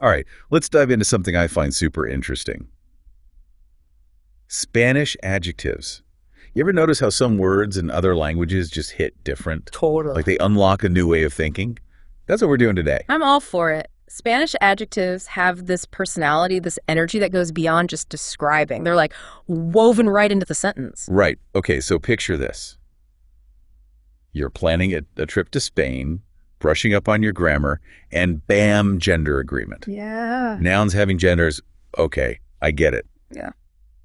All right, let's dive into something I find super interesting. Spanish adjectives. You ever notice how some words in other languages just hit different? Totally. Like they unlock a new way of thinking? That's what we're doing today. I'm all for it. Spanish adjectives have this personality, this energy that goes beyond just describing. They're like woven right into the sentence. Right. Okay, so picture this. You're planning a trip to Spain, brushing up on your grammar, and bam, gender agreement. Yeah. Nouns having genders, okay, I get it. Yeah.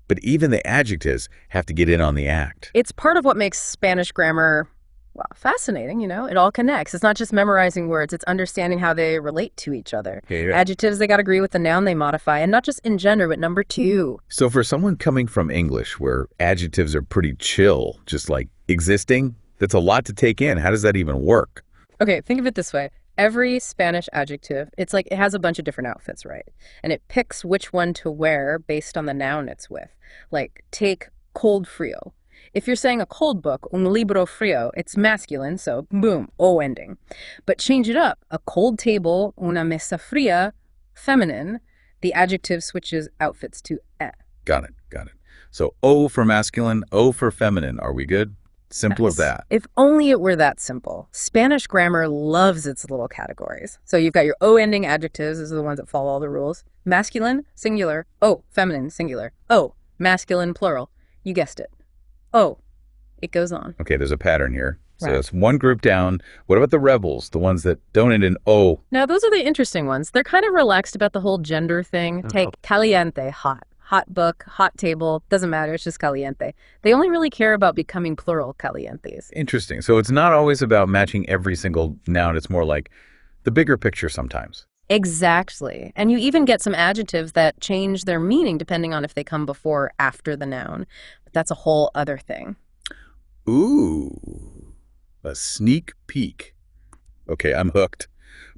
But even the adjectives have to get in on the act. It's part of what makes Spanish grammar, well, fascinating, It all connects. It's not just memorizing words, it's understanding how they relate to each other. Okay. Adjectives, they got to agree with the noun they modify, and not just in gender, but number two. So for someone coming from English where adjectives are pretty chill, just like existing, that's a lot to take in. How does that even work? Okay, think of it this way. Every Spanish adjective, it's like it has a bunch of different outfits, right? And it picks which one to wear based on the noun it's with. Like, take cold frio. If you're saying a cold book, un libro frio, it's masculine, so boom, O ending. But change it up. A cold table, una mesa fría, feminine. The adjective switches outfits to e. Got it. So O for masculine, O for feminine. Are we good? Simple as that. If only it were that simple. Spanish grammar loves its little categories. So you've got your O ending adjectives. Those are the ones that follow all the rules. Masculine, singular. O, feminine, singular. O, masculine, plural. You guessed it. O. It goes on. Okay, there's a pattern here. So Right. that's one group down. What about the rebels, the ones that don't end in O? Now, those are the interesting ones. They're kind of relaxed about the whole gender thing. Take caliente, hot. Hot book, hot table, doesn't matter, it's just caliente. They only really care about becoming plural calientes. Interesting. So it's not always about matching every single noun. It's more like the bigger picture sometimes. Exactly. And you even get some adjectives that change their meaning depending on if they come before or after the noun. But that's a whole other thing. Ooh, a sneak peek. Okay, I'm hooked.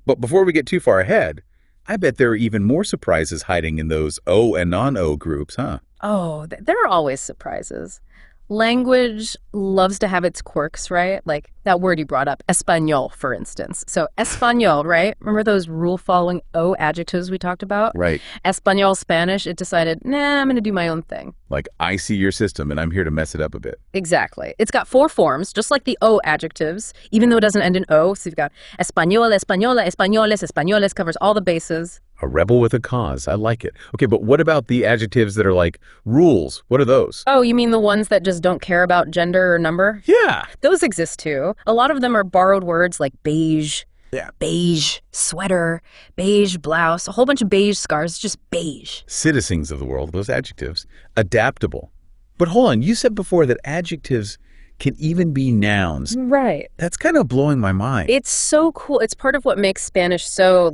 But before we get too far ahead, I bet there are even more surprises hiding in those O and non-O groups, huh? Oh, there are always surprises. Language loves to have its quirks, right? Like that word you brought up, español, for instance. So español, right? Remember those rule-following O adjectives we talked about? Right. Español, Spanish, it decided, nah, I'm going to do my own thing. Like, I see your system and I'm here to mess it up a bit. Exactly. It's got four forms, just like the O adjectives, even though it doesn't end in O. So you've got español, española, españoles, españoles, covers all the bases. A rebel with a cause. I like it. Okay, but what about the adjectives that are like rules? What are those? Oh, you mean the ones that just don't care about gender or number? Yeah. Those exist too. A lot of them are borrowed words like beige, Yeah. beige, sweater, beige blouse, a whole bunch of beige scarves, just beige. Citizens of the world, those adjectives. Adaptable. But hold on, you said before that adjectives can even be nouns. Right. That's kind of blowing my mind. It's so cool. It's part of what makes Spanish so,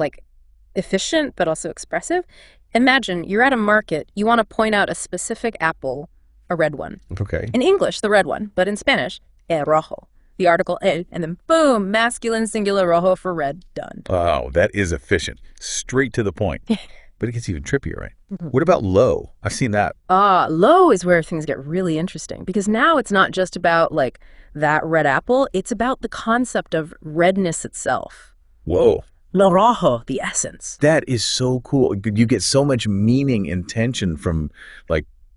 efficient, but also expressive. Imagine you're at a market, you want to point out a specific apple, a red one. Okay. In English, the red one, but in Spanish, el rojo. The article el, and then boom, masculine singular rojo for red, done. Oh, that is efficient. Straight to the point. But it gets even trippier, right? What about low? I've seen that. Low is where things get really interesting because now it's not just about that red apple, it's about the concept of redness itself. Whoa. Lo rojo, the essence. That is so cool. You get so much meaning and tension from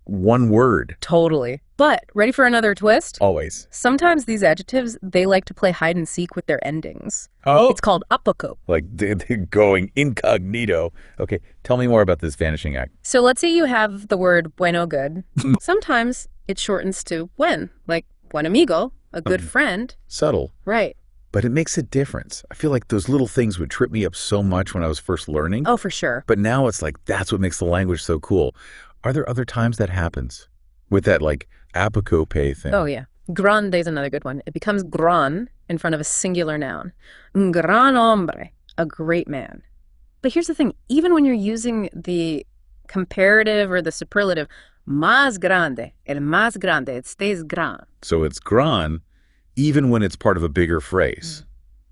one word. Totally. But ready for another twist? Always. Sometimes these adjectives, they like to play hide and seek with their endings. Oh. It's called apocope. Like they're going incognito. Okay, tell me more about this vanishing act. So let's say you have the word bueno, good. Sometimes it shortens to buen, like buen amigo, a good friend. Subtle. Right. But it makes a difference. I feel like those little things would trip me up so much when I was first learning. Oh, for sure. But now it's like that's what makes the language so cool. Are there other times that happens with that apocope thing? Oh, yeah. Grande is another good one. It becomes gran in front of a singular noun. Un gran hombre, a great man. But here's the thing. Even when you're using the comparative or the superlative, más grande, el más grande, it stays gran. So it's gran even when it's part of a bigger phrase.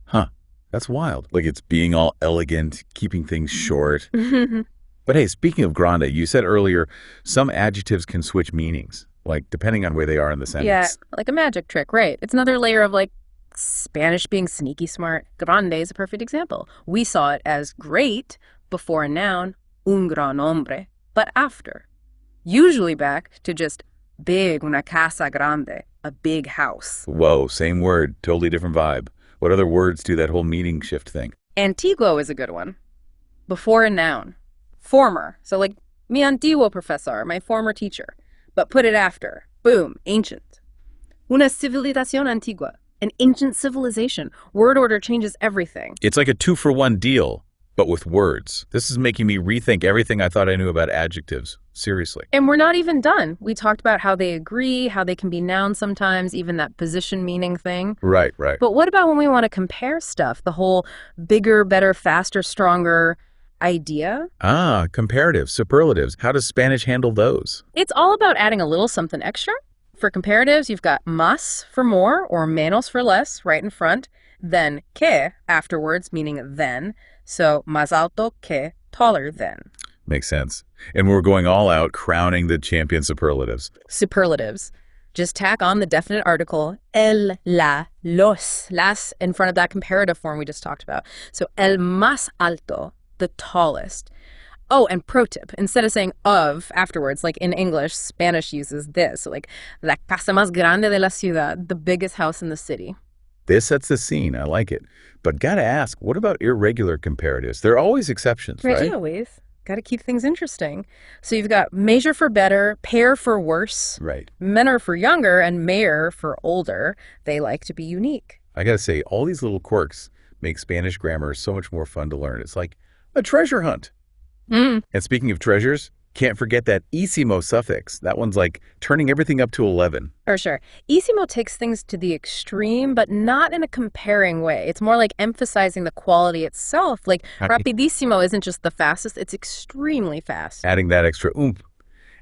Huh. That's wild. Like it's being all elegant, keeping things short. But hey, speaking of grande, you said earlier some adjectives can switch meanings, depending on where they are in the sentence. Yeah, like a magic trick, right. It's another layer of Spanish being sneaky smart. Grande is a perfect example. We saw it as great, Before a noun, un gran hombre, but after. Usually back to just big, una casa grande, a big house. Whoa, same word, totally different vibe. What other words do that whole meaning shift thing? Antiguo is a good one. Before a noun. Former, so like mi antiguo profesor, my former teacher. But put it after. Boom, ancient. Una civilización antigua, an ancient civilization. Word order changes everything. It's like a 2-for-1 deal, but with words. This is making me rethink everything I thought I knew about adjectives. Seriously. And we're not even done. We talked about how they agree, how they can be nouns sometimes, even that position meaning thing. Right. But what about when we want to compare stuff? The whole bigger, better, faster, stronger idea? Comparatives, superlatives. How does Spanish handle those? It's all about adding a little something extra. For comparatives, you've got más for more or menos for less right in front, then que afterwards, meaning then. So más alto que, taller than. Makes sense. And we're going all out, crowning the champion superlatives. Superlatives. Just tack on the definite article, el, la, los, las, in front of that comparative form we just talked about. So el más alto, the tallest. Oh, and pro tip, instead of saying of afterwards, like in English, Spanish uses this, like la casa más grande de la ciudad, the biggest house in the city. This sets the scene. I like it. But gotta ask, what about irregular comparatives? There are always exceptions, right? Always. Got to keep things interesting. So you've got measure for better, pair for worse, Right. menor for younger, and mayor for older. They like to be unique. I gotta say, all these little quirks make Spanish grammar so much more fun to learn. It's like a treasure hunt. And speaking of treasures, can't forget that ísimo suffix. That one's like turning everything up to 11. For sure. Ísimo takes things to the extreme, but not in a comparing way. It's more like emphasizing the quality itself. Like rapidísimo isn't just the fastest, it's extremely fast. Adding that extra oomph.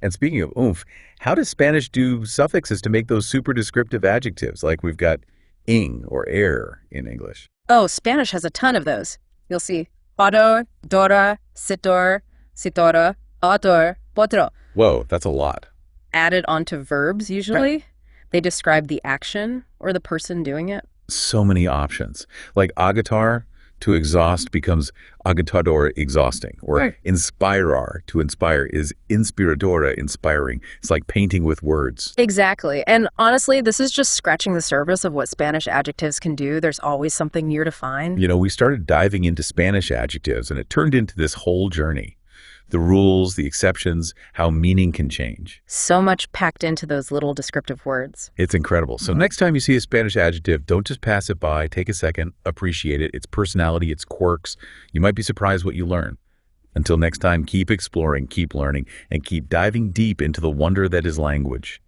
And speaking of oomph, how does Spanish do suffixes to make those super descriptive adjectives like we've got ing or air in English? Oh, Spanish has a ton of those. You'll see odor, dora, sitor, sitora, autor, potro. Whoa, that's a lot. Added onto verbs, usually. They describe the action or the person doing it. So many options. Like agatar to exhaust becomes agitador exhausting. Or inspirar to inspire is inspiradora inspiring. It's like painting with words. Exactly. And honestly, this is just scratching the surface of what Spanish adjectives can do. There's always something new to find. You know, we started diving into Spanish adjectives and it turned into this whole journey. The rules, the exceptions, how meaning can change. So much packed into those little descriptive words. It's incredible. So next time you see a Spanish adjective, don't just pass it by. Take a second, appreciate it, its personality, its quirks. You might be surprised what you learn. Until next time, keep exploring, keep learning, and keep diving deep into the wonder that is language.